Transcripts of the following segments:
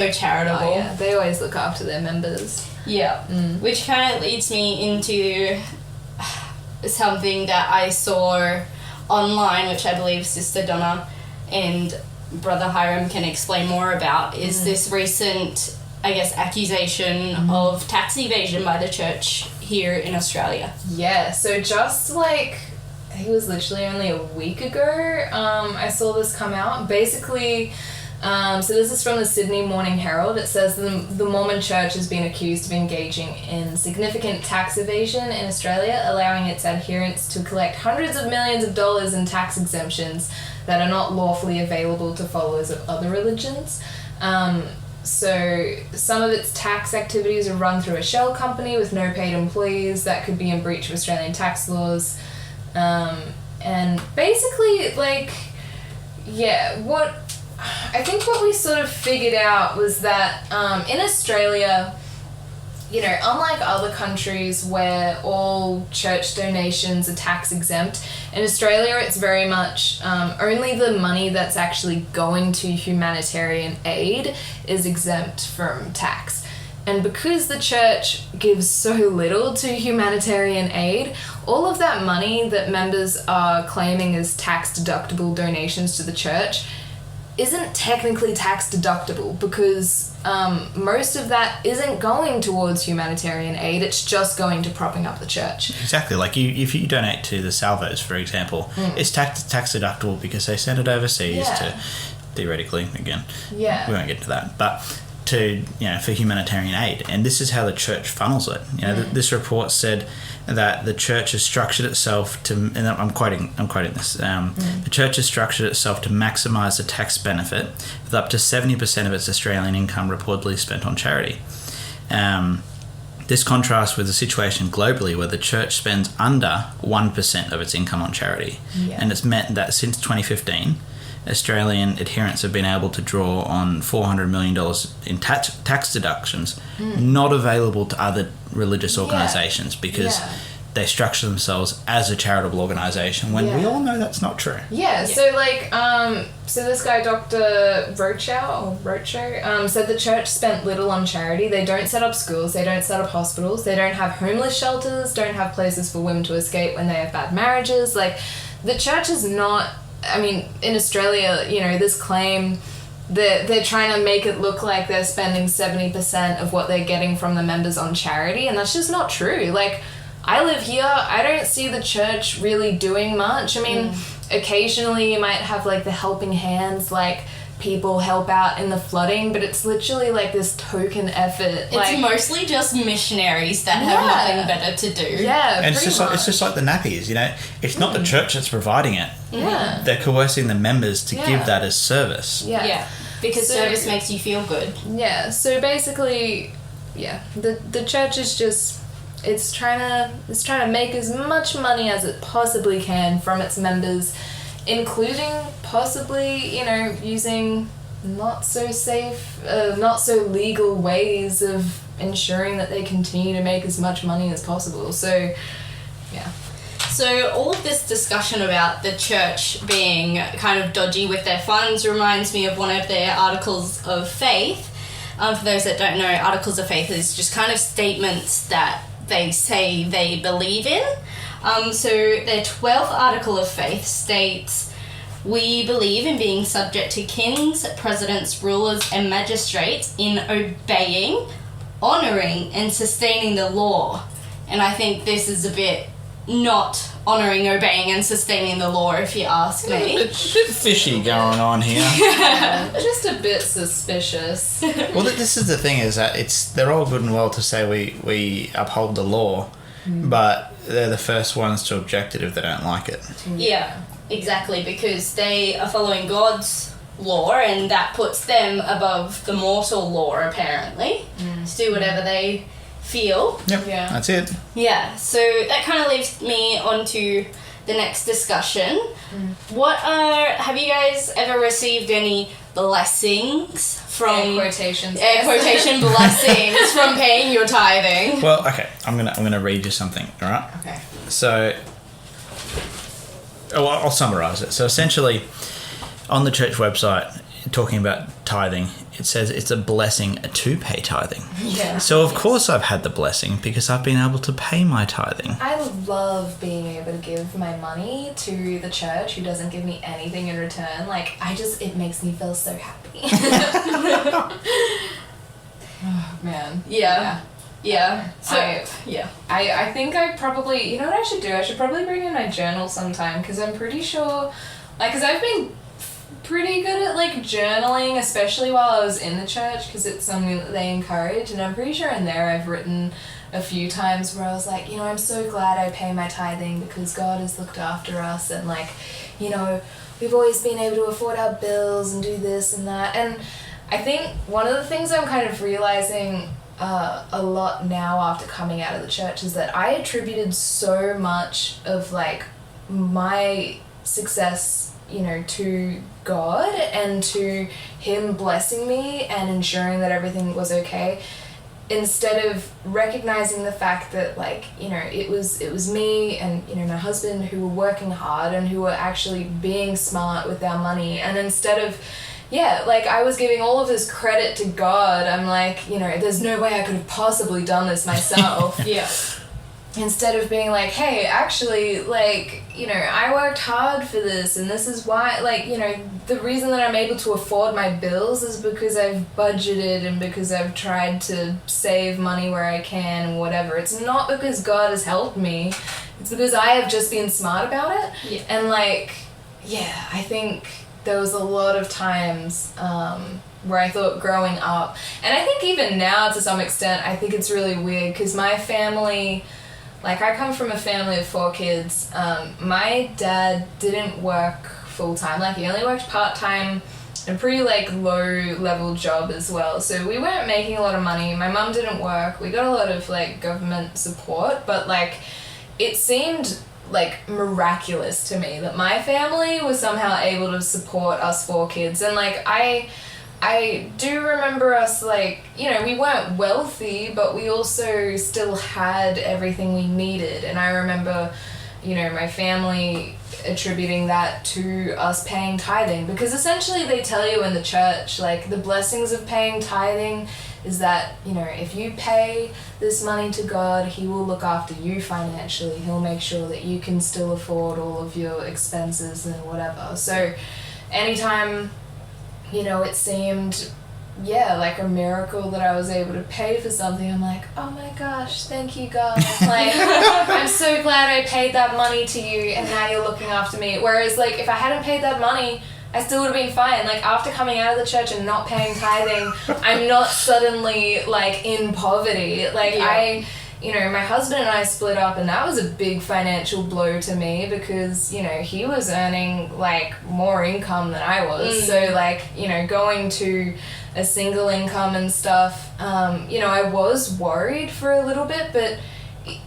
So charitable. Oh, yeah. They always look after their members. Yeah. Which kind of leads me into something that I saw online, which I believe Sister Donna and Brother Hiram can explain more about, is this recent, I guess, accusation of tax evasion by the church here in Australia. Yeah, so just like, I think it was literally only a week ago, I saw this come out. Basically, so this is from the Sydney Morning Herald. It says the Mormon Church has been accused of engaging in significant tax evasion in Australia, allowing its adherents to collect hundreds of millions of dollars in tax exemptions that are not lawfully available to followers of other religions. So some of its tax activities are run through a shell company with no paid employees that could be in breach of Australian tax laws. And basically, like, yeah, I think what we sort of figured out was that in Australia, you know, unlike other countries where all church donations are tax exempt, in Australia it's very much only the money that's actually going to humanitarian aid is exempt from tax. And because the church gives so little to humanitarian aid, all of that money that members are claiming as tax-deductible donations to the church isn't technically tax deductible because most of that isn't going towards humanitarian aid, it's just going to propping up the church. Exactly. Like if you donate to the Salvos, for example, it's tax deductible because they send it overseas to, theoretically, again, we won't get into that, but to, you know, for humanitarian aid. And this is how the church funnels it. You know, this report said that the church has structured itself to, and I'm quoting this, the church has structured itself to maximise the tax benefit with up to 70% of its Australian income reportedly spent on charity. This contrasts with the situation globally where the church spends under 1% of its income on charity. And it's meant that since 2015, Australian adherents have been able to draw on $400 million in tax deductions not available to other religious organisations because they structure themselves as a charitable organisation when we all know that's not true. So like, so this guy, Dr. Rocho, said the church spent little on charity. They don't set up schools, they don't set up hospitals, they don't have homeless shelters, don't have places for women to escape when they have bad marriages. Like, the church is not... I mean, in Australia, you know, this claim that they're trying to make it look like they're spending 70% of what they're getting from the members on charity, and that's just not true. Like, I live here, I don't see the church really doing much. I mean, occasionally you might have, like, the helping hands, like, people help out in the flooding, but it's literally like this token effort. It's mostly just missionaries that have nothing better to do. And it's just like the nappies, you know. It's not the church that's providing it. They're coercing the members to give that as service. Because service makes you feel good. So basically, the church is just, it's trying to make as much money as it possibly can from its members, including possibly, you know, using not so safe, not so legal ways of ensuring that they continue to make as much money as possible. So, So all of this discussion about the church being kind of dodgy with their funds reminds me of one of their articles of faith. For those that don't know, articles of faith is just kind of statements that they say they believe in. So their 12th article of faith states, "We believe in being subject to kings, presidents, rulers and magistrates in obeying, honouring and sustaining the law." And I think this is a bit not honouring, obeying and sustaining the law, if you ask me. A bit fishy going on here. Just a bit suspicious. Well, this is the thing, is that they're all good and well to say we uphold the law, but they're the first ones to object it if they don't like it. Yeah, exactly, because they are following God's law and that puts them above the mortal law, apparently, to do whatever they feel. Yep, that's it. Yeah, so that kind of leaves me on to the next discussion. Have you guys ever received any blessings from... quotation blessings from paying your tithing? Well, okay, I'm gonna read you something, alright? Okay. So, I'll summarise it. So essentially, on the church website, talking about tithing, it says it's a blessing to pay tithing. Yeah. So of course I've had the blessing because I've been able to pay my tithing. I love being able to give my money to the church who doesn't give me anything in return. Like, it makes me feel so happy. Oh, man. Yeah. So, I think I probably, you know what I should do? I should probably bring in my journal sometime, because I'm pretty sure, like, because I've been pretty good at, like, journaling, especially while I was in the church, because it's something that they encourage, and I'm pretty sure in there I've written a few times where I was like, you know, I'm so glad I pay my tithing because God has looked after us, and, like, you know, we've always been able to afford our bills and do this and that. And I think one of the things I'm kind of realizing a lot now after coming out of the church is that I attributed so much of, like, my success, you know, to God and to Him blessing me and ensuring that everything was okay, instead of recognizing the fact that, like, you know, it was me and, you know, my husband who were working hard and who were actually being smart with our money. And instead of, like, I was giving all of this credit to God, I'm like, you know, there's no way I could have possibly done this myself. Instead of being like, hey, actually, like, you know, I worked hard for this, and this is why, like, you know, the reason that I'm able to afford my bills is because I've budgeted and because I've tried to save money where I can and whatever. It's not because God has helped me. It's because I have just been smart about it. Yeah. And, like, I think there was a lot of times where I thought growing up, and I think even now to some extent, I think it's really weird because my family, like, I come from a family of 4 kids. My dad didn't work full-time. Like, he only worked part-time, a pretty, like, low-level job as well. So we weren't making a lot of money. My mum didn't work. We got a lot of, like, government support. But, like, it seemed, like, miraculous to me that my family was somehow able to support us 4 kids. And, like, I do remember us, like, you know, we weren't wealthy, but we also still had everything we needed. And I remember, you know, my family attributing that to us paying tithing, because essentially they tell you in the church, like, the blessings of paying tithing is that, you know, if you pay this money to God, He will look after you financially. He'll make sure that you can still afford all of your expenses and whatever. So anytime, you know, it seemed, like a miracle that I was able to pay for something, I'm like, oh my gosh, thank you, God. Like, I'm so glad I paid that money to you and now you're looking after me. Whereas, like, if I hadn't paid that money, I still would have been fine. Like, after coming out of the church and not paying tithing, I'm not suddenly, like, in poverty. Like, you know, my husband and I split up, and that was a big financial blow to me because, you know, he was earning, like, more income than I was. So, like, you know, going to a single income and stuff, you know, I was worried for a little bit, but,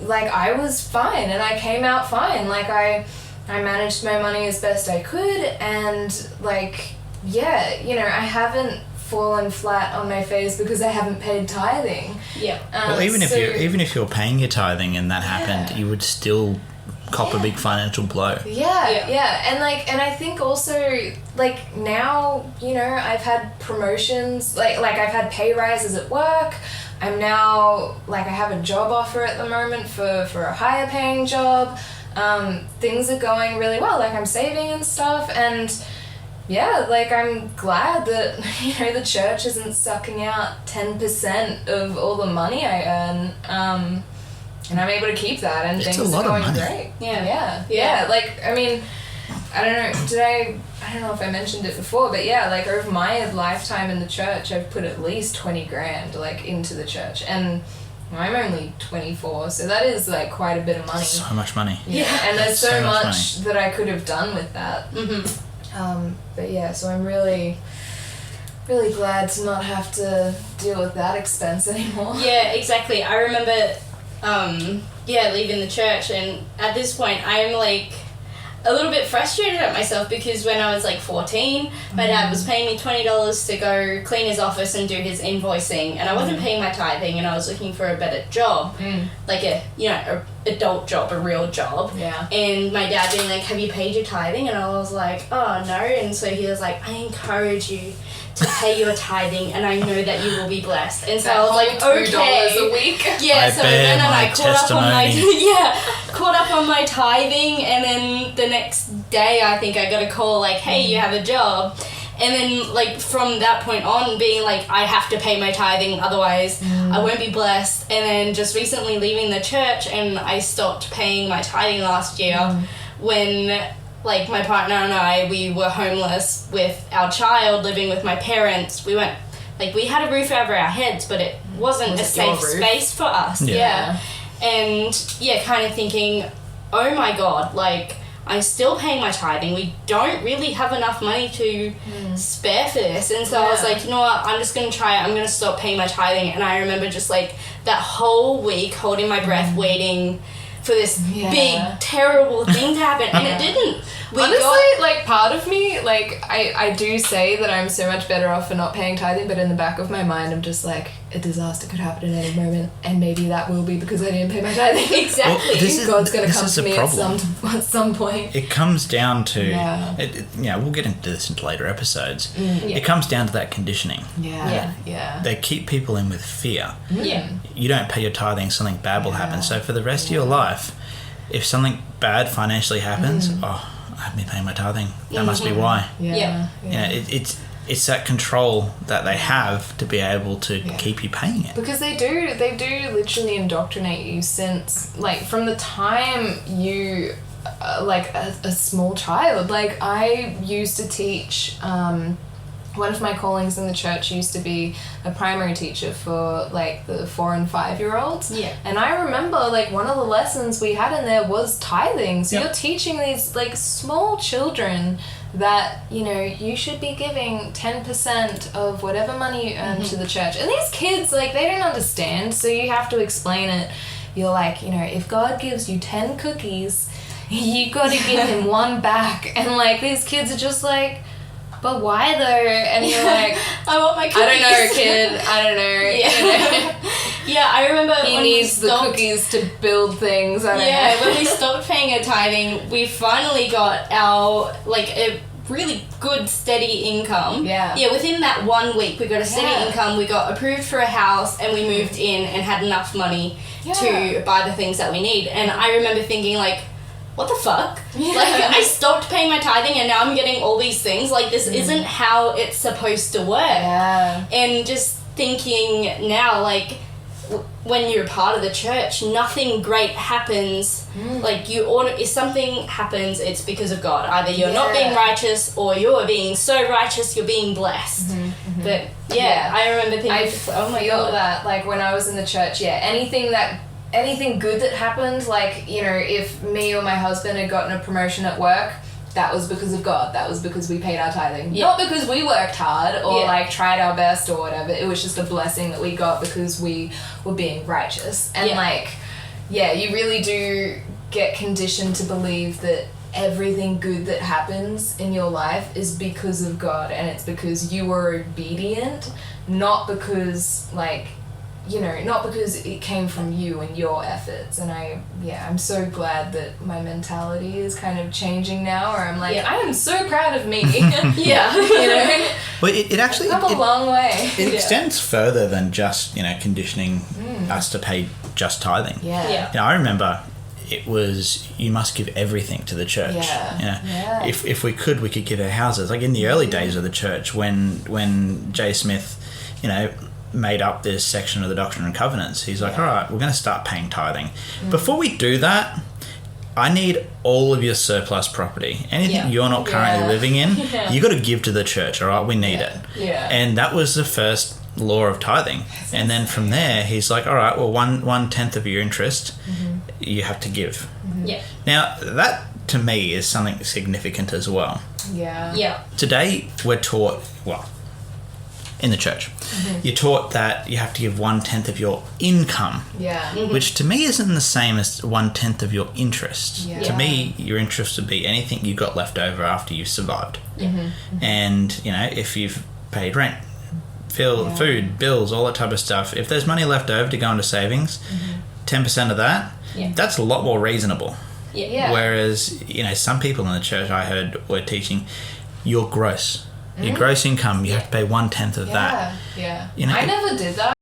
like, I was fine and I came out fine. Like, I managed my money as best I could, and, like, you know, I haven't fallen flat on my face because I haven't paid tithing. Well, even if you're paying your tithing and that happened, you would still cop a big financial blow. And, like, and I think also, like, now, you know, I've had promotions, like I've had pay rises at work. I'm now, like, I have a job offer at the moment for a higher paying job. Things are going really well. Like, I'm saving and stuff, and like, I'm glad that, you know, the church isn't sucking out 10% of all the money I earn, and I'm able to keep that, and it's things are going great. Yeah. Like, I mean, I don't know if I mentioned it before, but like, over my lifetime in the church, I've put at least 20 grand, like, into the church, and I'm only 24, so that is, like, quite a bit of money. So much money. And there's so much that I could have done with that. But so I'm really, really glad to not have to deal with that expense anymore. Yeah, exactly. I remember, leaving the church, and at this point, I'm, like, a little bit frustrated at myself because when I was like 14, my dad was paying me $20 to go clean his office and do his invoicing, and I wasn't paying my tithing, and I was looking for a better job, like a adult job, a real job. Yeah. And my dad being like, have you paid your tithing? And I was like, oh no. And so he was like, I encourage you to pay your tithing, and I know that you will be blessed. And so I was like, okay, $2 a week. Yeah, so then I caught up on my tithing, and then the next day I think I got a call like, hey, you have a job. And then like from that point on being like, I have to pay my tithing, otherwise I won't be blessed. And then just recently leaving the church, and I stopped paying my tithing last year when like my partner and I, we were homeless with our child, living with my parents. We went, like, we had a roof over our heads, but it wasn't a safe space for us. Yeah. And yeah, kind of thinking, oh my God, like, I'm still paying my tithing. We don't really have enough money to spare for this. And so I was like, you know what, I'm just going to try it. I'm going to stop paying my tithing. And I remember just like that whole week holding my breath, waiting for this big, terrible thing to happen. And it didn't. Honestly, like, part of me, like, I do say that I'm so much better off for not paying tithing, but in the back of my mind, I'm just like, a disaster could happen at any moment, and maybe that will be because I didn't pay my tithing. Exactly. Well, God's going to come to me at some point. It comes down to, we'll get into this in later episodes. It comes down to that conditioning. They keep people in with fear. You don't pay your tithing, something bad will happen. So for the rest of your life, if something bad financially happens, I haven't been paying my tithing. That must be why. It's that control that they have to be able to keep you paying it. Because they do literally indoctrinate you since, like, from the time you, like, a small child. Like, I used to teach, one of my callings in the church used to be a primary teacher for, like, the 4 and 5-year-olds. And I remember, like, one of the lessons we had in there was tithing. So you're teaching these, like, small children that, you know, you should be giving 10% of whatever money you earn to the church. And these kids, like, they don't understand, so you have to explain it. You're like, you know, if God gives you 10 cookies, you gotta give him one back. And, like, these kids are just like, but why though? And you're like, I want my cookies. I don't know, kid. I don't know. Yeah, I remember he needs the cookies to build things. I don't know. When we stopped paying our tithing, we finally got our, like, a really good steady income. Within that 1 week we got a steady income. We got approved for a house, and we moved in and had enough money to buy the things that we need. And I remember thinking, like, what the fuck? Like, I stopped paying my tithing and now I'm getting all these things. Like, this isn't how it's supposed to work. And just thinking now, like, when you're part of the church, nothing great happens. Like, if something happens, it's because of God. Either you're not being righteous, or you're being so righteous you're being blessed. But I remember thinking, oh my God, that, like, when I was in the church, anything good that happened, like, you know, if me or my husband had gotten a promotion at work, that was because of God. That was because we paid our tithing. Not because we worked hard or, like, tried our best or whatever. It was just a blessing that we got because we were being righteous. And, you really do get conditioned to believe that everything good that happens in your life is because of God, and it's because you were obedient, not because, like, you know, not because it came from you and your efforts. And I'm so glad that my mentality is kind of changing now, where I'm like, I am so proud of me. You know? Well, it actually... It's come a long way. It extends further than just, you know, conditioning us to pay just tithing. You know, I remember it was, you must give everything to the church. You know, if we could give our houses. Like, in the early days of the church, when J. Smith, you know, made up this section of the Doctrine and Covenants, he's like, all right, we're going to start paying tithing. Before we do that, I need all of your surplus property. Anything you're not currently living in, you got to give to the church, all right? We need it. And that was the first law of tithing. And then from there, he's like, all right, well, 1/10 of your interest, you have to give. Now, that to me is something significant as well. Today, we're taught, well, in the church. You're taught that you have to give 1/10 of your income. Yeah. Which to me isn't the same as 1/10 of your interest. Yeah. To me, your interest would be anything you got left over after you survived. And, you know, if you've paid rent, food, bills, all that type of stuff, if there's money left over to go into savings, 10% of that, that's a lot more reasonable. Yeah. Whereas, you know, some people in the church I heard were teaching your gross income, you have to pay 1/10 of that. Yeah. You know, I never did that.